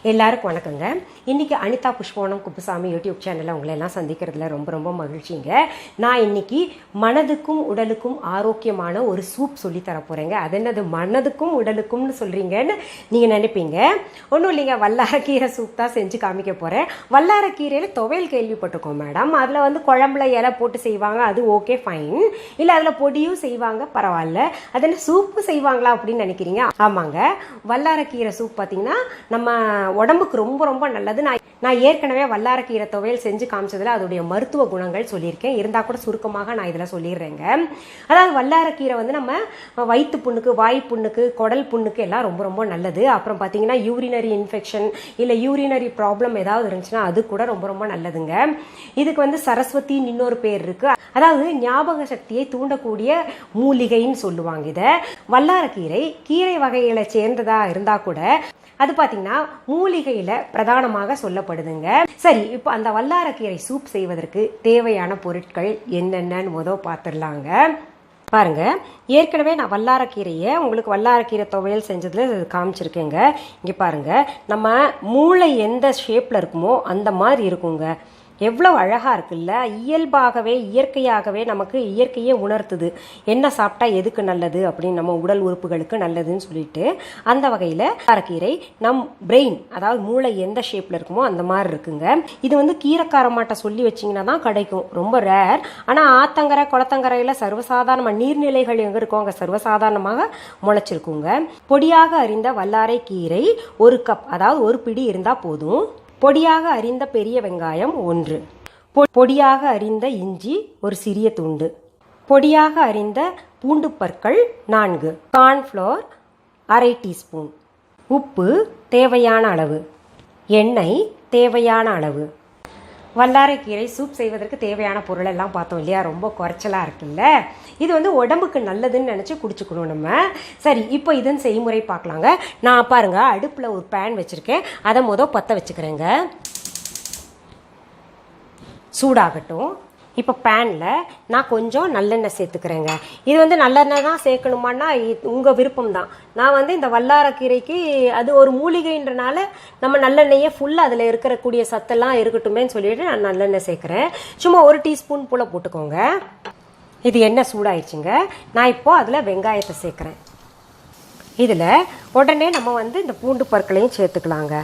எல்லாருக்கும் வணக்கங்க. இன்னைக்கு அனிதா குப்புசாமி யூடியூப் சேனலில் உங்களை எல்லாம் சந்திக்கிறதுல ரொம்ப ரொம்ப மகிழ்ச்சிங்க. நான் இன்னைக்கு மனதுக்கும் உடலுக்கும் ஆரோக்கியமான ஒரு சூப் சொல்லி தர போறேங்க. அது என்னது மனதுக்கும் உடலுக்கும்னு சொல்றீங்கன்னு நீங்க நினைப்பீங்க. ஒன்றும் இல்லைங்க, வல்லாரக்கீரை சூப் தான் செஞ்சு காமிக்க போறேன். வல்லாரக்கீரையில துவையல் கேள்விப்பட்டிருக்கோம் மேடம். அதில் வந்து குழம்புல இலை போட்டு செய்வாங்க, அது ஓகே ஃபைன். இல்லை அதில் பொடியும் செய்வாங்க, பரவாயில்ல. அது என்ன சூப்பு செய்வாங்களா அப்படின்னு நினைக்கிறீங்க? ஆமாங்க, வல்லாரக்கீரை சூப் பார்த்தீங்கன்னா நம்ம உடம்புக்கு ரொம்ப ரொம்ப நல்லது. நான் ஏற்கனவே வல்லாரக்கீரை துவையல் செஞ்சு காமிச்சதுல அதோடைய மருத்துவ குணங்கள் சொல்லியிருக்கேன். இருந்தால் கூட சுருக்கமாக நான் இதில் சொல்லிடுறேங்க. அதாவது வல்லாரக்கீரை வந்து நம்ம வயிற்று புண்ணுக்கு, வாய் புண்ணுக்கு, குடல் புண்ணுக்கு எல்லாம் ரொம்ப ரொம்ப நல்லது. அப்புறம் பார்த்தீங்கன்னா யூரினரி இன்ஃபெக்ஷன் இல்லை யூரினரி ப்ராப்ளம் ஏதாவது இருந்துச்சுன்னா அது கூட ரொம்ப ரொம்ப நல்லதுங்க. இதுக்கு வந்து சரஸ்வதின்னு இன்னொரு பேர் இருக்கு. அதாவது ஞாபக சக்தியை தூண்டக்கூடிய மூலிகைன்னு சொல்லுவாங்க. இதை வல்லாரக்கீரை கீரை வகைகளை சேர்ந்ததா இருந்தா கூட அது பார்த்தீங்கன்னா மூலிகையில பிரதானமாக சொல்லப்படுதுங்க. சரி, இப்போ அந்த வல்லாரக்கீரை சூப் செய்வதற்கு தேவையான பொருட்கள் என்னென்னு பார்த்துடலாங்க. பாருங்க, ஏற்கனவே நான் வல்லாரக்கீரையை உங்களுக்கு வல்லாரக்கீரை துவையல் செஞ்சதுல காமிச்சிருக்கேங்க. இங்க பாருங்க, நம்ம மூளை எந்த ஷேப்ல இருக்குமோ அந்த மாதிரி இருக்குங்க. எவ்வளவு அழகா இருக்குல்ல. இயல்பாகவே இயற்கையாகவே நமக்கு இயற்கையே உணர்த்துது என்ன சாப்பிட்டா எதுக்கு நல்லது அப்படின்னு, நம்ம உடல் உறுப்புகளுக்கு நல்லதுன்னு சொல்லிட்டு. அந்த வகையில வல்லாரக்கீரை நம் பிரெயின், அதாவது மூளை எந்த ஷேப்ல இருக்குமோ அந்த மாதிரி இருக்குங்க. இது வந்து கீரைக்காரமாட்ட சொல்லி வச்சிங்கன்னா தான் கிடைக்கும், ரொம்ப ரேர். ஆனா ஆத்தங்கரை குளத்தங்கரையில சர்வசாதாரண நீர்நிலைகள் எங்க இருக்கோ அங்க சர்வசாதாரணமாக முளைச்சிருக்குங்க. பொடியாக அறிந்த வல்லாரை கீரை 1 கப், அதாவது 1 பிடி இருந்தா போதும். பொடியாக அறிந்த பெரிய வெங்காயம் 1, பொடியாக அறிந்த இஞ்சி ஒரு சிறிய துண்டு, பொடியாக அறிந்த பூண்டு பற்கள் 4, கார்ன்ஃப்ளோர் 1/2 டீஸ்பூன், உப்பு தேவையான அளவு, எண்ணெய் தேவையான அளவு. வல்லாரைக்கீரை சூப் செய்வதற்கு தேவையான பொருள் எல்லாம் பார்த்தோம் இல்லையா? ரொம்ப குறைச்சலா இருக்குல்ல. இது வந்து உடம்புக்கு நல்லதுன்னு நினைச்சு குடிச்சுக்கணும் நம்ம. சரி, இப்போ இதன் செய்முறை பார்க்கலாங்க. நான் பாருங்க அடுப்புல ஒரு பேன் வச்சிருக்கேன். அதை பற்ற வச்சுக்கிறேங்க. சூடாகட்டும். இப்போ பேனில் நான் கொஞ்சம் நல்லெண்ணெய் சேர்த்துக்கிறேங்க. இது வந்து நல்லெண்ணெய் தான் சேர்க்கணுமான்னா உங்கள் விருப்பம் தான். நான் வந்து இந்த வல்லாரக்கீரைக்கு அது ஒரு மூலிகைன்றனால நம்ம நல்லெண்ணெயை ஃபுல்லாக அதில் இருக்கக்கூடிய சத்தெல்லாம் இருக்கட்டுமேன்னு சொல்லிட்டு நான் நல்லெண்ணெய் சேர்க்குறேன். சும்மா 1 டீஸ்பூன் போல் போட்டுக்கோங்க. இது எண்ணெய் சூடாயிடுச்சுங்க. நான் இப்போ அதில் வெங்காயத்தை சேர்க்குறேன். இதில் உடனே நம்ம வந்து இந்த பூண்டு பற்களையும் சேர்த்துக்கலாங்க.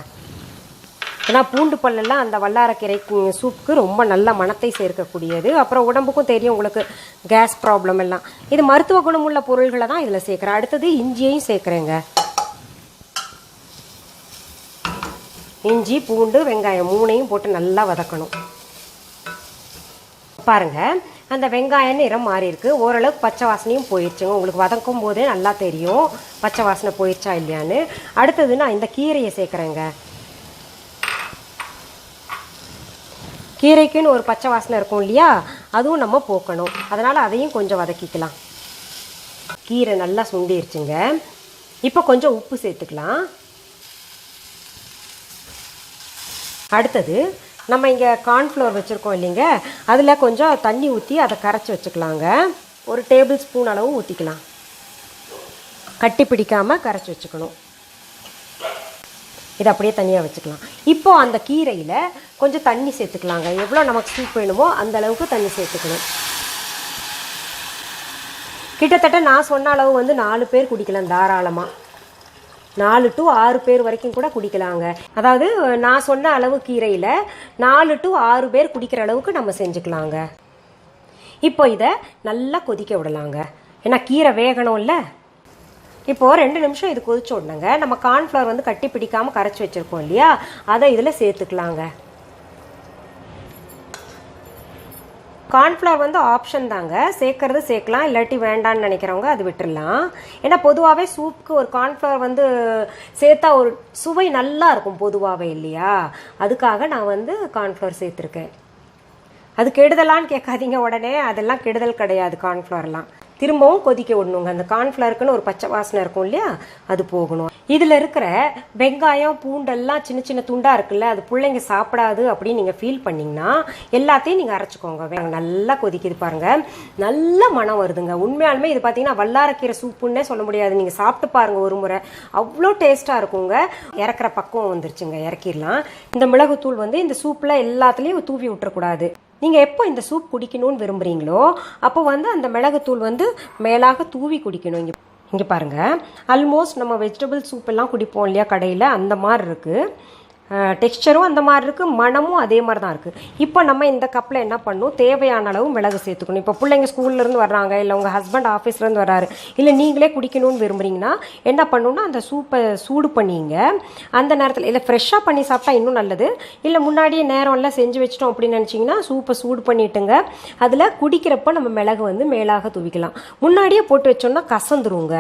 ஏன்னா பூண்டு பல்லெல்லாம் அந்த வல்லாரக்கீரை சூப்புக்கு ரொம்ப நல்ல மணத்தை சேர்க்கக்கூடியது. அப்புறம் உடம்புக்கும் தெரியும் உங்களுக்கு கேஸ் ப்ராப்ளம் எல்லாம். இது மருத்துவ குணமுள்ள பொருள்களை தான் இதில் சேர்க்குறேன். அடுத்தது இஞ்சியையும் சேர்க்குறேங்க. இஞ்சி, பூண்டு, வெங்காயம் 3ஐயும் போட்டு நல்லா வதக்கணும். பாருங்க, அந்த வெங்காயம் நிறம் மாறி இருக்கு. ஓரளவுக்கு பச்சை வாசனையும் போயிடுச்சுங்க. உங்களுக்கு வதக்கும் போதே நல்லா தெரியும் பச்சை வாசனை போயிடுச்சா இல்லையான்னு. அடுத்தது நான் இந்த கீரையை சேர்க்குறேங்க. கீரைக்குன்னு ஒரு பச்சை வாசனை இருக்கும் இல்லையா, அதுவும் நம்ம போக்கணும். அதனால் அதையும் கொஞ்சம் வதக்கிக்கலாம். கீரை நல்லா சுண்டிருச்சுங்க. இப்போ கொஞ்சம் உப்பு சேர்த்துக்கலாம். அடுத்தது நம்ம இங்கே கார்ன்ஃப்ளவர் வச்சுருக்கோம் இல்லைங்க, அதில் கொஞ்சம் தண்ணி ஊற்றி அதை கரைச்சி வச்சுக்கலாங்க. 1 டேபிள் ஸ்பூன் அளவு ஊற்றிக்கலாம். கட்டி பிடிக்காமல் கரைச்சி வச்சுக்கணும். இதை அப்படியே தனியாக வச்சுக்கலாம். இப்போ அந்த கீரையில் கொஞ்சம் தண்ணி சேர்த்துக்கலாங்க. எவ்வளோ நமக்கு சூப் வேணுமோ அந்த அளவுக்கு தண்ணி சேர்த்துக்கணும். கிட்டத்தட்ட நான் சொன்ன அளவு வந்து 4 பேர் குடிக்கலாம் தாராளமாக. 4 to 6 பேர் வரைக்கும் கூட குடிக்கலாங்க. அதாவது நான் சொன்ன அளவு கீரையில் 4 to 6 பேர் குடிக்கிற அளவுக்கு நம்ம செஞ்சுக்கலாங்க. இப்போ இதை நல்லா கொதிக்க விடலாங்க. ஏன்னா கீரை வேகணும்ல. இப்போ 2 நிமிஷம் இது கொதிச்சு விடணுங்க. நம்ம கார்ன்ஃப்ளவர் வந்து கட்டி பிடிக்காம கரைச்சி வச்சிருக்கோம் இல்லையா, அதை இதில் சேர்த்துக்கலாங்க. கார்ன்ஃப்ளவர் வந்து ஆப்ஷன் தாங்க, சேர்க்கறது சேர்க்கலாம், இல்லாட்டி வேண்டான்னு நினைக்கிறவங்க அது விட்டுடலாம். ஏன்னா பொதுவாகவே சூப்புக்கு ஒரு கார்ன்ஃப்ளவர் வந்து சேர்த்தா ஒரு சுவை நல்லா இருக்கும் பொதுவாகவே இல்லையா, அதுக்காக நான் வந்து கார்ன்ஃப்ளவர் சேர்த்துருக்கேன். அது கெடுதலான்னு கேட்காதீங்க உடனே, அதெல்லாம் கெடுதல் கிடையாது கார்ன்ஃப்ளவர்லாம். திரும்பவும் கொதிக்க விடணுங்க. அந்த கார்ன்ஃப்ளவருக்குன்னு ஒரு பச்சை வாசனை இருக்கும் இல்லையா, அது போகணும். இதில் இருக்கிற வெங்காயம் பூண்டெல்லாம் சின்ன சின்ன துண்டா இருக்குல்ல, அது பிள்ளைங்க சாப்பிடாது அப்படின்னு நீங்கள் ஃபீல் பண்ணிங்கன்னா எல்லாத்தையும் நீங்கள் அரைச்சிக்கோங்க. நல்லா கொதிக்குது பாருங்க, நல்ல மனம் வருதுங்க. உண்மையாலுமே இது பார்த்தீங்கன்னா வல்லாரக்கீரை சூப்புன்னே சொல்ல முடியாது. நீங்கள் சாப்பிட்டு பாருங்க ஒரு முறை, அவ்வளோ டேஸ்ட்டாக இருக்குங்க. இறக்குற பக்குவம் வந்துருச்சுங்க, இறக்கிடலாம். இந்த மிளகுத்தூள் இந்த சூப்பில் எல்லாத்துலேயும் தூவி விட்டுறக்கூடாது. நீங்கள் எப்போ இந்த சூப் குடிக்கணும்னு விரும்புகிறீங்களோ அப்போ அந்த மிளகுத்தூள் மேலாக தூவி குடிக்கணும். இங்கே பாருங்கள், ஆல்மோஸ்ட் நம்ம வெஜிடபிள் சூப் எல்லாம் குடிப்போம் இல்லையா கடையில், அந்த மாதிரி இருக்குது. டெக்ஸ்சரும் அந்த மாதிரி இருக்குது, மனமும் அதே மாதிரி தான் இருக்குது. இப்போ நம்ம இந்த கப்பில் என்ன பண்ணணும், தேவையான அளவு மிளகு சேர்த்துக்கணும். இப்போ பிள்ளைங்க ஸ்கூல்லேருந்து வர்றாங்க, இல்லை உங்கள் ஹஸ்பண்ட் ஆஃபீஸ்லேருந்து வர்றாரு, இல்லை நீங்களே குடிக்கணும்னு விரும்புகிறீங்கன்னா என்ன பண்ணணும்னா அந்த சூப்பை சூடு பண்ணிங்க. அந்த நேரத்தில் இல்லை ஃப்ரெஷ்ஷாக பண்ணி சாப்பிட்டா இன்னும் நல்லது. இல்லை முன்னாடியே நேரம் எல்லாம் செஞ்சு வச்சிட்டோம் அப்படின்னு நினச்சிங்கன்னா சூப்பை சூடு பண்ணிட்டுங்க. அதில் குடிக்கிறப்ப நம்ம மிளகு மேலாக தூவிக்கலாம். முன்னாடியே போட்டு வச்சோம்னா கசந்துருங்க.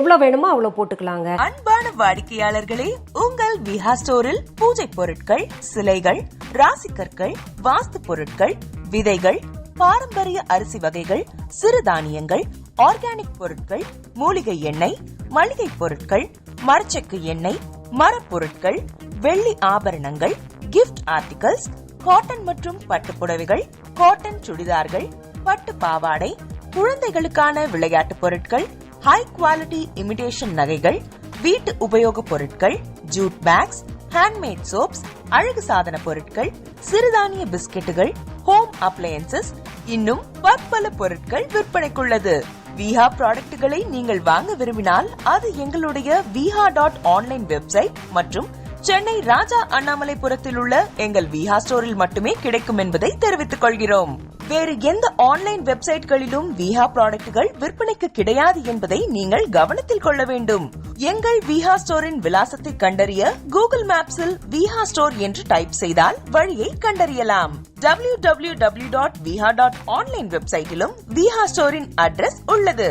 எவ்வளோ வேணுமோ அவ்வளோ போட்டுக்கலாங்க. அன்பான வாடிக்கையாளர்களே, உங்கள் விஹா ஸ்டோரில் பூஜை பொருட்கள், சிலைகள், ராசிக்கற்கள், வாஸ்து பொருட்கள், விதைகள், பாரம்பரிய அரிசி வகைகள், சிறுதானியங்கள், ஆர்கானிக் பொருட்கள், மூலிகை எண்ணெய், மளிகை பொருட்கள், மரச்செக்கு எண்ணெய், மரப்பொருட்கள், வெள்ளி ஆபரணங்கள், கிஃப்ட் ஆர்டிகல்ஸ், காட்டன் மற்றும் பட்டு புடவைகள், காட்டன் சுடிதார்கள், பட்டு பாவாடை, குழந்தைகளுக்கான விளையாட்டு பொருட்கள், ஹை குவாலிட்டி இமிடேஷன் நகைகள், வீட்டு உபயோக பொருட்கள், ஜூட் பேக்ஸ், ஹேண்ட்மேட் சோப்ஸ், அழகு சாதன பொருட்கள், சிறுதானிய பிஸ்கெட்டுகள், ஹோம் அப்ளையன்சஸ், இன்னும் பற்பல பொருட்கள் விற்பனைக்குள்ளது. விஹா ப்ராடக்ட்களை நீங்கள் வாங்க விரும்பினால் அது எங்களுடைய viha.online வெப்சைட் மற்றும் சென்னை ராஜா அண்ணாமலைபுரத்தில் உள்ள எங்கள் விஹா ஸ்டோரில் மட்டுமே கிடைக்கும் என்பதை தெரிவித்துக் கொள்கிறோம். வேறு எந்த ஆன்லைன் வெப்சைட்களிலும் விஹா ப்ராடக்ட்கள் விற்பனைக்கு கிடையாது என்பதை நீங்கள் கவனத்தில் கொள்ள வேண்டும். எங்கள் விஹா ஸ்டோரின் விலாசத்தை கண்டறிய கூகுள் மேப்ஸில் விஹா ஸ்டோர் என்று டைப் செய்தால் வழியை கண்டறியலாம். www.viha.online வெப்சைட்டிலும் விஹா ஸ்டோரின் அட்ரஸ் உள்ளது.